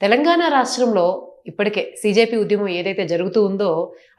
తెలంగాణ రాష్ట్రంలో ఇప్పటికే సీజేపీ ఉద్యమం ఏదైతే జరుగుతూ ఉందో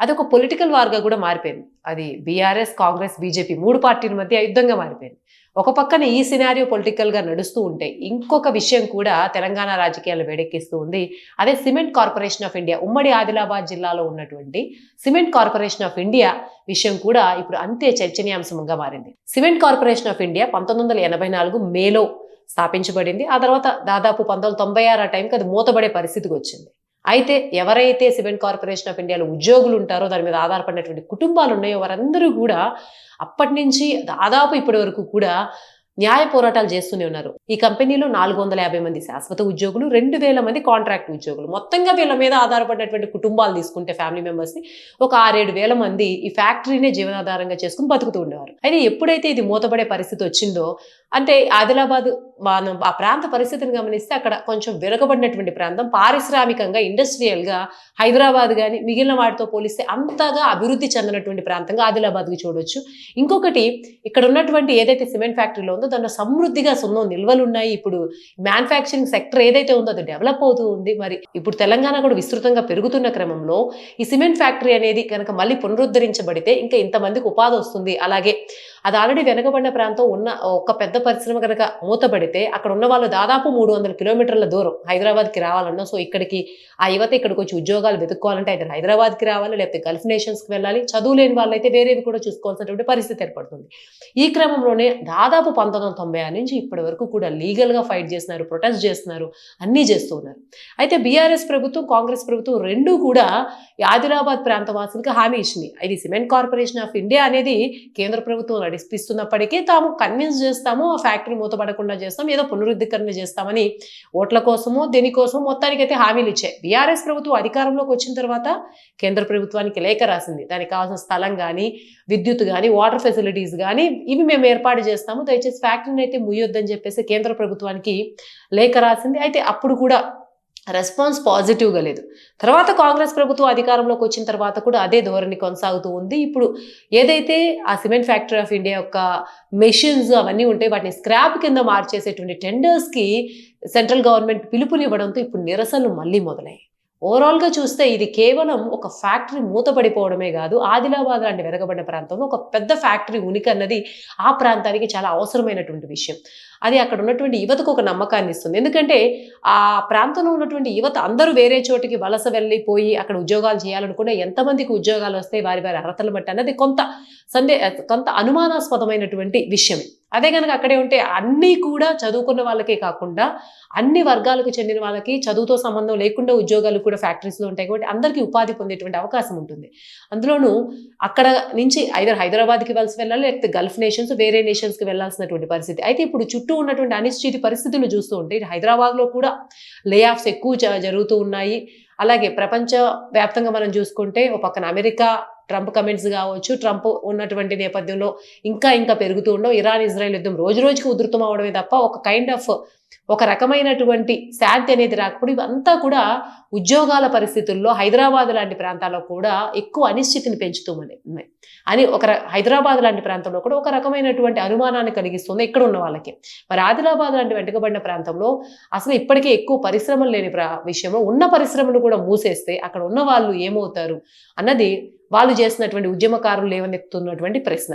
అదొక పొలిటికల్ వార్గా కూడా మారిపోయింది. అది బీఆర్ఎస్, కాంగ్రెస్, బీజేపీ 3 పార్టీల మధ్య యుద్ధంగా మారిపోయింది. ఒక పక్కన ఈ సినారియో పొలిటికల్గా నడుస్తూ ఉంటే ఇంకొక విషయం కూడా తెలంగాణ రాజకీయాలు వేడెక్కిస్తూ ఉంది. అదే సిమెంట్ కార్పొరేషన్ ఆఫ్ ఇండియా, ఉమ్మడి ఆదిలాబాద్ జిల్లాలో ఉన్నటువంటి సిమెంట్ కార్పొరేషన్ ఆఫ్ ఇండియా విషయం కూడా ఇప్పుడు అంతే చర్చనీయాంశంగా మారింది. సిమెంట్ కార్పొరేషన్ ఆఫ్ ఇండియా 1984 మేలో స్థాపించబడింది. ఆ తర్వాత దాదాపు 1996 ఆ టైంకి అది మూతబడే పరిస్థితికి వచ్చింది. అయితే ఎవరైతే సిమెంట్ కార్పొరేషన్ ఆఫ్ ఇండియాలో ఉద్యోగులు ఉంటారో, దాని మీద ఆధారపడినటువంటి కుటుంబాలు ఉన్నాయో వారందరూ కూడా అప్పటి నుంచి దాదాపు ఇప్పటి వరకు కూడా న్యాయ పోరాటాలు చేస్తూనే ఉన్నారు. ఈ కంపెనీలో 450 మంది శాశ్వత ఉద్యోగులు, 2000 మంది కాంట్రాక్ట్ ఉద్యోగులు. మొత్తంగా వీళ్ళ మీద ఆధారపడినటువంటి కుటుంబాలు తీసుకుంటే ఫ్యామిలీ మెంబర్స్ ని ఒక 6-7 వేల మంది ఈ ఫ్యాక్టరీనే జీవనాధారంగా చేసుకుని బతుకుతూ ఉండేవారు. అయితే ఎప్పుడైతే ఇది మూతపడే పరిస్థితి వచ్చిందో, అంటే ఆదిలాబాద్ మనం ఆ ప్రాంత పరిస్థితిని గమనిస్తే అక్కడ కొంచెం వెనుకబడినటువంటి ప్రాంతం, పారిశ్రామికంగా ఇండస్ట్రియల్ గా హైదరాబాద్ కానీ మిగిలిన వాటితో పోలిస్తే అంతగా అభివృద్ధి చెందినటువంటి ప్రాంతంగా ఆదిలాబాద్కి చూడొచ్చు. ఇంకొకటి, ఇక్కడ ఉన్నటువంటి ఏదైతే సిమెంట్ ఫ్యాక్టరీలో ఉందో దాంట్లో సమృద్ధిగా సున్నం నిల్వలు ఉన్నాయి. ఇప్పుడు మ్యానుఫ్యాక్చరింగ్ సెక్టర్ ఏదైతే ఉందో అది డెవలప్ అవుతూ ఉంది. మరి ఇప్పుడు తెలంగాణ కూడా విస్తృతంగా పెరుగుతున్న క్రమంలో ఈ సిమెంట్ ఫ్యాక్టరీ అనేది కనుక మళ్ళీ పునరుద్ధరించబడితే ఇంకా ఇంతమందికి ఉపాధి వస్తుంది. అలాగే అది ఆల్రెడీ వెనకబడిన ప్రాంతం ఉన్న ఒక పెద్ద పరిశ్రమ కనుక మూతపడితే అక్కడ ఉన్న వాళ్ళు దాదాపు 300 కిలోమీటర్ల దూరం హైదరాబాద్కి రావాలన్నా, సో ఇక్కడికి ఆ యువత ఇక్కడికి వచ్చి ఉద్యోగాలు వెతుక్కోవాలంటే అయితే హైదరాబాద్కి రావాలి, లేకపోతే గల్ఫ్ నేషన్స్కి వెళ్ళాలి. చదువు లేని వాళ్ళైతే వేరేవి కూడా చూసుకోవాల్సినటువంటి పరిస్థితి ఏర్పడుతుంది. ఈ క్రమంలోనే దాదాపు 1996 నుంచి ఇప్పటి వరకు కూడా లీగల్గా ఫైట్ చేస్తున్నారు, ప్రొటెస్ట్ చేస్తున్నారు, అన్నీ చేస్తూ ఉన్నారు. అయితే బీఆర్ఎస్ ప్రభుత్వం, కాంగ్రెస్ ప్రభుత్వం రెండూ కూడా ఆదిలాబాద్ ప్రాంత వాసులకు హామీ ఇచ్చింది. ఇది సిమెంట్ కార్పొరేషన్ ఆఫ్ ఇండియా అనేది కేంద్ర ప్రభుత్వం నడిపిస్తున్నప్పటికీ తాము కన్విన్స్ చేస్తాము, ఆ ఫ్యాక్టరీ మూతపడకుండా చేస్తాం, ఏదో పునరుద్ధీకరణ చేస్తామని ఓట్ల కోసమో దేనికోసమో మొత్తానికైతే హామీలు ఇచ్చాయి. బీఆర్ఎస్ ప్రభుత్వం అధికారంలోకి వచ్చిన తర్వాత కేంద్ర ప్రభుత్వానికి లేఖ రాసింది. దానికి కావాల్సిన స్థలం కానీ, విద్యుత్ కానీ, వాటర్ ఫెసిలిటీస్ కానీ ఇవి మేము ఏర్పాటు చేస్తాము, దయచేసి ఫ్యాక్టరీని అయితే ముయ్యొద్దని చెప్పేసి కేంద్ర ప్రభుత్వానికి లేఖ రాసింది. అయితే అప్పుడు కూడా రెస్పాన్స్ పాజిటివ్గా లేదు. తర్వాత కాంగ్రెస్ ప్రభుత్వం అధికారంలోకి వచ్చిన తర్వాత కూడా అదే ధోరణి కొనసాగుతూ ఉంది. ఇప్పుడు ఏదైతే ఆ సిమెంట్ ఫ్యాక్టరీ ఆఫ్ ఇండియా యొక్క మెషిన్స్ అవన్నీ ఉంటాయి, వాటిని స్క్రాప్ కింద మార్చేసేటువంటి టెండర్స్కి సెంట్రల్ గవర్నమెంట్ పిలుపునివ్వడంతో ఇప్పుడు నిరసనలు మళ్ళీ మొదలయ్యాయి. ఓవరాల్గా చూస్తే ఇది కేవలం ఒక ఫ్యాక్టరీ మూతపడిపోవడమే కాదు, ఆదిలాబాద్ లాంటి వెనకబడిన ప్రాంతంలో ఒక పెద్ద ఫ్యాక్టరీ ఉనికి అన్నది ఆ ప్రాంతానికి చాలా అవసరమైనటువంటి విషయం. అది అక్కడ ఉన్నటువంటి యువతకు ఒక నమ్మకాన్ని ఇస్తుంది. ఎందుకంటే ఆ ప్రాంతంలో ఉన్నటువంటి యువత అందరూ వేరే చోటికి వలస వెళ్ళిపోయి అక్కడ ఉద్యోగాలు చేయాలనుకుంటే ఎంతమందికి ఉద్యోగాలు వస్తాయి, వారి వారి అర్హతలు బట్టి అన్నది కొంత అనుమానాస్పదమైనటువంటి విషయమే. అదే కనుక అక్కడే ఉంటే అన్నీ కూడా చదువుకున్న వాళ్ళకే కాకుండా అన్ని వర్గాలకు చెందిన వాళ్ళకి, చదువుతో సంబంధం లేకుండా ఉద్యోగాలు కూడా ఫ్యాక్టరీస్లో ఉంటాయి కాబట్టి అందరికీ ఉపాధి పొందేటువంటి అవకాశం ఉంటుంది. అందులోనూ అక్కడ నుంచి ఐదర్ హైదరాబాద్కి వలస వెళ్ళాలి, లేకపోతే గల్ఫ్ నేషన్స్, వేరే నేషన్స్కి వెళ్ళాల్సినటువంటి పరిస్థితి. అయితే ఇప్పుడు చుట్టూ ఉన్నటువంటి అనిశ్చిత పరిస్థితులు చూస్తూ ఉంటే హైదరాబాద్లో కూడా లే ఆఫ్స్ ఎక్కువ జరుగుతూ ఉన్నాయి. అలాగే ప్రపంచ వ్యాప్తంగా మనం చూసుకుంటే ఒక పక్కన అమెరికా ట్రంప్ కమెంట్స్ కావచ్చు, ట్రంప్ ఉన్నటువంటి నేపథ్యంలో ఇంకా పెరుగుతూ ఉండవు. ఇరాన్ ఇజ్రాయెల్ యుద్ధం రోజు రోజుకి ఉధృతం అవడమే తప్ప ఒక రకమైనటువంటి శాంతి అనేది రాకపోతే ఇవంతా కూడా ఉద్యోగాల పరిస్థితుల్లో హైదరాబాద్ లాంటి ప్రాంతాల్లో కూడా ఎక్కువ అనిశ్చితిని పెంచుతూ ఉన్నాయి అని హైదరాబాద్ లాంటి ప్రాంతంలో కూడా ఒక రకమైనటువంటి అనుమానాన్ని కలిగిస్తుంది ఇక్కడ ఉన్న వాళ్ళకి. మరి ఆదిలాబాద్ లాంటి వెనుకబడిన ప్రాంతంలో అసలు ఇప్పటికే ఎక్కువ పరిశ్రమలు లేని విషయంలో ఉన్న పరిశ్రమలు కూడా మూసేస్తే అక్కడ ఉన్న వాళ్ళు ఏమవుతారు అన్నది వాళ్ళు చేసినటువంటి ఉద్యమకారులు లేవనెత్తుతున్నటువంటి ప్రశ్న.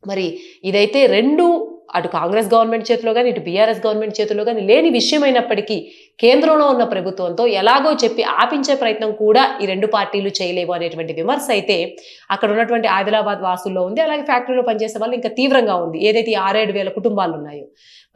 మరి ఇదైతే రెండు అటు కాంగ్రెస్ గవర్నమెంట్ చేతిలో కానీ, ఇటు బీఆర్ఎస్ గవర్నమెంట్ చేతిలో కానీ లేని విషయమైనప్పటికీ కేంద్రంలో ఉన్న ప్రభుత్వంతో ఎలాగో చెప్పి ఆపించే ప్రయత్నం కూడా ఈ రెండు పార్టీలు చేయలేవు అనేటువంటి విమర్శ అయితే అక్కడ ఉన్నటువంటి ఆదిలాబాద్ వాసుల్లో ఉంది. అలాగే ఫ్యాక్టరీలో పనిచేసే వాళ్ళు ఇంకా తీవ్రంగా ఉంది. ఏదైతే 6-7 వేల కుటుంబాలు ఉన్నాయో,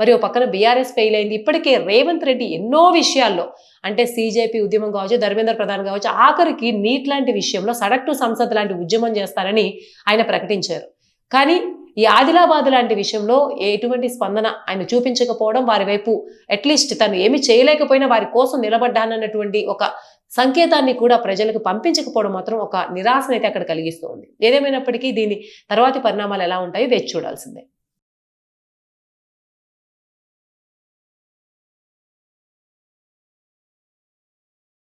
మరి ఒక పక్కన బీఆర్ఎస్ ఫెయిల్ అయింది. ఇప్పటికే రేవంత్ రెడ్డి ఎన్నో విషయాల్లో, అంటే సీజేపీ ఉద్యమం కావచ్చు, ధర్మేంద్ర ప్రధాన్ కావచ్చు, ఆఖరికి నీట్ లాంటి విషయంలో సడక్ టు సంసద్ లాంటి ఉద్యమం చేస్తారని ఆయన ప్రకటించారు. కానీ ఈ ఆదిలాబాద్ లాంటి విషయంలో ఎటువంటి స్పందన ఆయన చూపించకపోవడం, వారి వైపు అట్లీస్ట్ తను ఏమి చేయలేకపోయినా వారి కోసం నిలబడ్డానన్నటువంటి ఒక సంకేతాన్ని కూడా ప్రజలకు పంపించకపోవడం మాత్రం ఒక నిరాశనైతే అక్కడ కలిగిస్తూ ఉంది. ఏదేమైనప్పటికీ దీని తర్వాతి పరిణామాలు ఎలా ఉంటాయో వేచి చూడాల్సిందే.